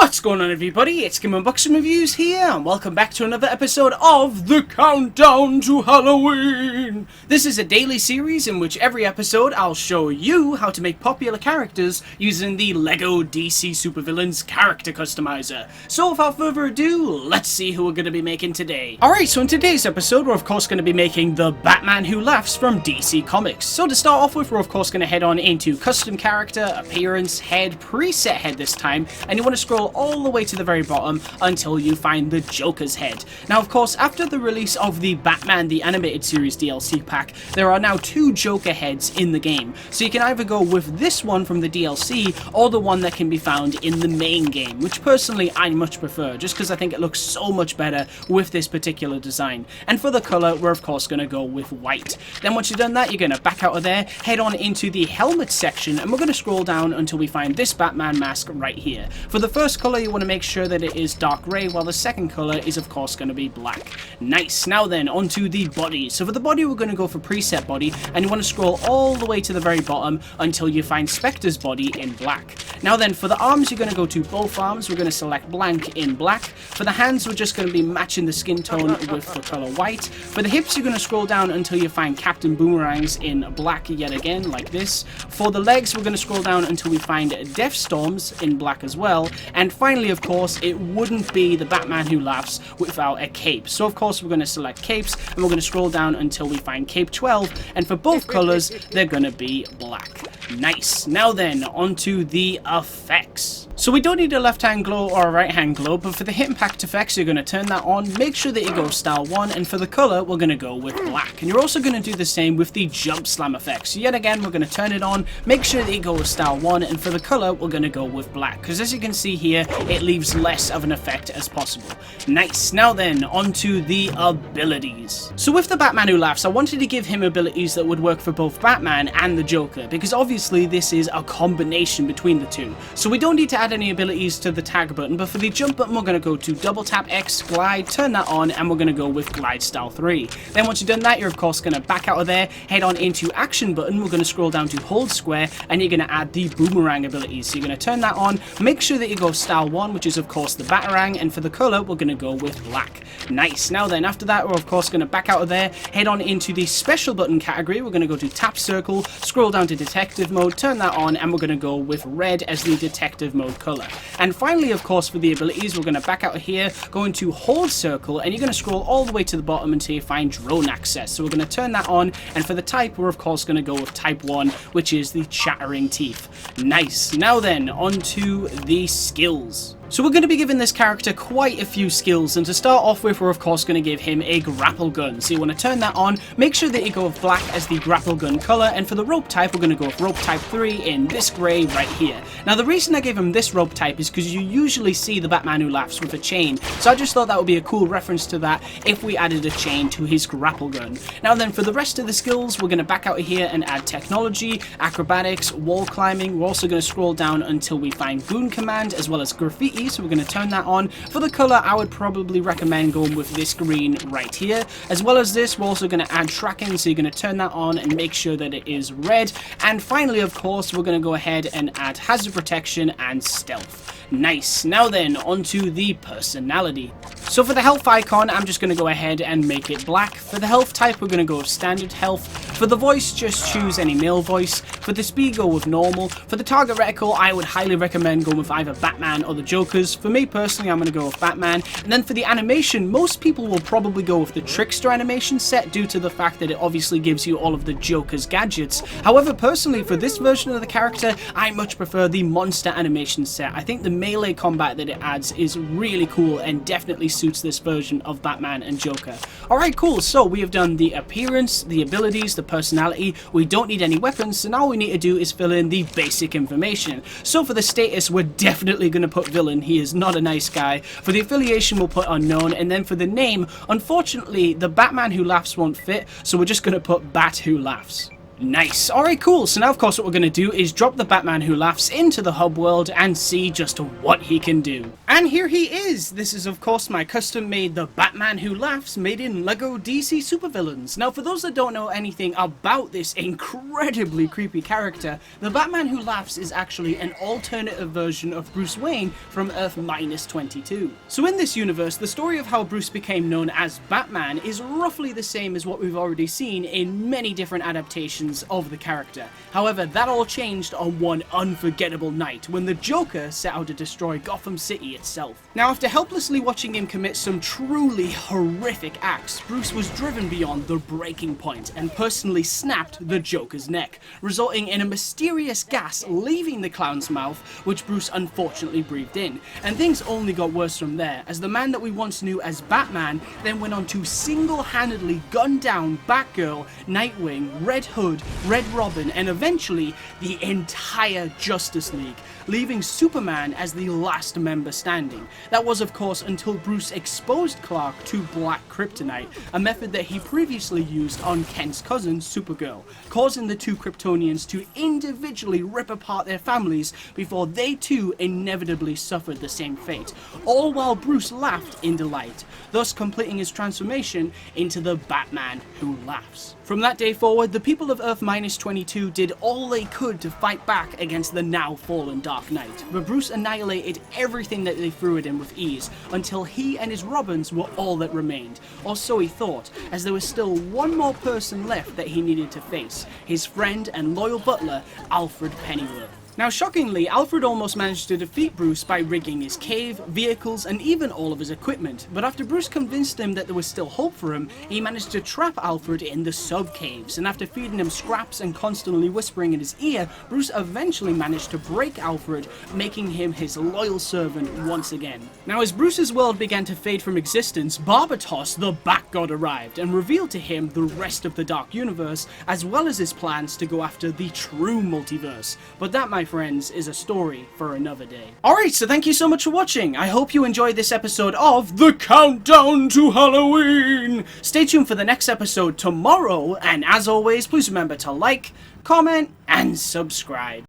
What's going on, everybody? It's GAMEUNBOXINGREVIEWS here, and welcome back to another episode of The Countdown to Halloween! This is a daily series in which every episode I'll show you how to make popular characters using the LEGO DC Supervillains Character Customizer. So without further ado, let's see who we're going to be making today. Alright, so in today's episode we're of course going to be making the Batman Who Laughs from DC Comics. So to start off with, we're of course going to head on into Custom Character, Appearance, Head, Preset Head this time, and you want to scroll all the way to the very bottom until you find the Joker's head. Now of course, after the release of the Batman the Animated Series DLC pack, there are now two Joker heads in the game. So you can either go with this one from the DLC or the one that can be found in the main game, which personally I much prefer, just because I think it looks so much better with this particular design. And for the colour, we're of course going to go with white. Then once you've done that, you're going to back out of there, head on into the helmet section, and we're going to scroll down until we find this Batman mask right here. For the first colour, you want to make sure that it is dark grey, while the second colour is of course going to be black. Nice. Now then, onto the body. So for the body, we're going to go for preset body, and you want to scroll all the way to the very bottom until you find Spectre's body in black. Now then, for the arms, you're going to go to both arms. We're going to select blank in black. For the hands, we're just going to be matching the skin tone with the colour white. For the hips, you're going to scroll down until you find Captain Boomerang's in black yet again, like this. For the legs, we're going to scroll down until we find Deathstorm's in black as well. And finally, of course, it wouldn't be the Batman Who Laughs without a cape. So of course, we're going to select capes, and we're going to scroll down until we find Cape 12. And for both colours, they're going to be black. Nice. Now then, onto the effects. So we don't need a left hand glow or a right hand glow, but for the hit impact effects, you're going to turn that on. Make sure that you go style 1, and for the colour, we're going to go with black. And you're also going to do the same with the jump slam effects. So yet again, we're going to turn it on. Make sure that you go with style 1, and for the colour, we're going to go with black. Because as you can see here, it leaves less of an effect as possible. Nice. Now then, onto the abilities. So with the Batman Who Laughs, I wanted to give him abilities that would work for both Batman and the Joker, because obviously this is a combination between the two. So we don't need to add any abilities to the tag button, but for the jump button, we're going to go to double tap X, glide, turn that on, and we're going to go with glide style 3. Then once you've done that, you're of course going to back out of there, head on into action button. We're going to scroll down to hold square, and you're going to add the boomerang abilities. So you're going to turn that on, make sure that you go style 1, which is of course the batarang, and for the color, we're going to go with black. Nice. Now then, after that, we're of course going to back out of there, head on into the special button category. We're going to go to tap circle, scroll down to detective mode, turn that on, and we're going to go with red as the detective mode color. And finally, of course, for the abilities, we're going to back out of here, go into hold circle, and you're going to scroll all the way to the bottom until you find drone access. So we're going to turn that on, and for the type, we're of course going to go with type 1, which is the chattering teeth. Nice. Now then, onto the skills. So we're going to be giving this character quite a few skills, and to start off with, we're of course going to give him a grapple gun. So you want to turn that on, make sure that you go with black as the grapple gun color, and for the rope type, we're going to go with rope type 3 in this grey right here. Now the reason I gave him this rope type is because you usually see the Batman Who Laughs with a chain, so I just thought that would be a cool reference to that if we added a chain to his grapple gun. Now then, for the rest of the skills, we're going to back out of here and add technology, acrobatics, wall climbing. We're also going to scroll down until we find goon command as well as graffiti. So we're going to turn that on. For the color, I would probably recommend going with this green right here. As well as this, we're also going to add tracking, so you're going to turn that on and make sure that it is red. And finally, of course, we're going to go ahead and add hazard protection and stealth. Nice. Now then, onto the personality. So for the health icon, I'm just going to go ahead and make it black. For the health type, we're going to go with standard health. For the voice, just choose any male voice. For the speed, go with normal. For the target reticle, I would highly recommend going with either Batman or the Joker's. For me personally, I'm going to go with Batman. And then for the animation, most people will probably go with the Trickster animation set due to the fact that it obviously gives you all of the Joker's gadgets. However, personally, for this version of the character, I much prefer the monster animation set. I think the melee combat that it adds is really cool and definitely suits this version of Batman and Joker. Alright, cool. So we have done the appearance, the abilities, the personality. We don't need any weapons, so now all we need to do is fill in the basic information. So for the status, we're definitely going to put villain. He is not a nice guy. For the affiliation, we'll put unknown, and then for the name, unfortunately, the Batman Who Laughs won't fit, so we're just going to put Bat Who Laughs. Nice. Alright, cool. So now, of course, what we're going to do is drop the Batman Who Laughs into the hub world and see just what he can do. And here he is. This is, of course, my custom-made The Batman Who Laughs made in LEGO DC Supervillains. Now, for those that don't know anything about this incredibly creepy character, the Batman Who Laughs is actually an alternative version of Bruce Wayne from Earth -22. So in this universe, the story of how Bruce became known as Batman is roughly the same as what we've already seen in many different adaptations of the character. However, that all changed on one unforgettable night when the Joker set out to destroy Gotham City itself. Now, after helplessly watching him commit some truly horrific acts, Bruce was driven beyond the breaking point and personally snapped the Joker's neck, resulting in a mysterious gas leaving the clown's mouth, which Bruce unfortunately breathed in. And things only got worse from there, as the man that we once knew as Batman then went on to single-handedly gun down Batgirl, Nightwing, Red Hood, Red Robin, and eventually the entire Justice League, leaving Superman as the last member standing. That was, of course, until Bruce exposed Clark to black kryptonite, a method that he previously used on Kent's cousin, Supergirl, causing the two Kryptonians to individually rip apart their families before they too inevitably suffered the same fate, all while Bruce laughed in delight, thus completing his transformation into the Batman Who Laughs. From that day forward, the people of Earth -22 did all they could to fight back against the now fallen Dark Knight, but Bruce annihilated everything that they threw at him with ease, until he and his Robins were all that remained, or so he thought, as there was still one more person left that he needed to face, his friend and loyal butler, Alfred Pennyworth. Now, shockingly, Alfred almost managed to defeat Bruce by rigging his cave, vehicles, and even all of his equipment, but after Bruce convinced him that there was still hope for him, he managed to trap Alfred in the sub-caves, and after feeding him scraps and constantly whispering in his ear, Bruce eventually managed to break Alfred, making him his loyal servant once again. Now, as Bruce's world began to fade from existence, Barbatos, the Bat-God, arrived and revealed to him the rest of the Dark Universe, as well as his plans to go after the true multiverse. But that, my friends, is a story for another day. Alright, so thank you so much for watching. I hope you enjoyed this episode of The Countdown to Halloween. Stay tuned for the next episode tomorrow, and as always, please remember to like, comment, and subscribe.